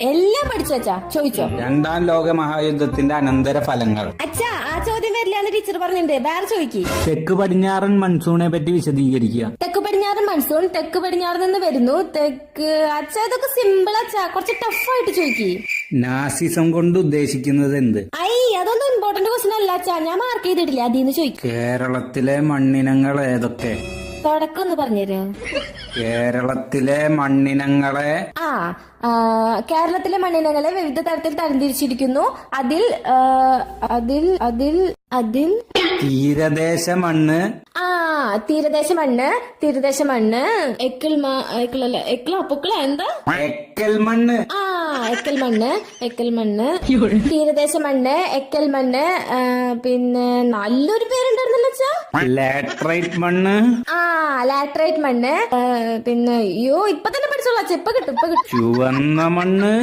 എല്ലാം പഠിച്ചു അച്ഛാ, ചോദിച്ചോ. രണ്ടാം ലോക മഹായുദ്ധത്തിന്റെ അനന്തര ഫലങ്ങൾ. അച്ഛാ ആ ചോദ്യം വരില്ലാന്ന് ടീച്ചർ പറഞ്ഞിട്ടുണ്ട്, വേറെ ചോദിക്ക്. തെക്ക് പടിഞ്ഞാറൻ മൺസൂണെ പറ്റി വിശദീകരിക്കുക. തെക്ക് പടിഞ്ഞാറൻ മൺസൂൺ തെക്ക് പടിഞ്ഞാറ് നിന്ന് വരുന്നു. അച്ഛാ ഇതൊക്കെ സിമ്പിൾ അച്ഛാ, കുറച്ച് ടഫായിട്ട് ചോദിക്ക്. നാസിസം കൊണ്ട് ഉദ്ദേശിക്കുന്നത് എന്ത്? അതൊന്നും ഇമ്പോർട്ടന്റ് ക്വസ്റ്റൻ അല്ല അച്ഛാ, ഞാൻ മാർക്ക് ചെയ്തിട്ടില്ല, അതിന്ന് ചോദിക്കും. കേരളത്തിലെ മണ്ണിനങ്ങൾ ഏതൊക്കെ? തുടക്കം ഒന്ന് പറഞ്ഞുതരോ? കേരളത്തിലെ മണ്ണിനങ്ങളെ കേരളത്തിലെ മണ്ണിനങ്ങളെ വിവിധ തരത്തിൽ തരംതിരിച്ചിരിക്കുന്നു. അതിൽ തീരദേശ മണ്ണ്. തീരദേശ മണ്ണ് എക്കൽ എന്താ? എക്കൽ മണ്ണ്. എക്കൽ മണ്ണ് തീരദേശ മണ്ണ്, എക്കൽ മണ്ണ്. പിന്നെ നല്ലൊരു പേരുണ്ടായിരുന്നല്ലോ അച്ഛാ, ലാറ്ററൈറ്റ് മണ്ണ്. ലാറ്ററൈറ്റ് മണ്ണ്. പിന്നെ ഇപ്പൊ തന്നെ പഠിച്ചോളാം, ഇപ്പൊ കിട്ടും. ചുവന്ന മണ്ണ്.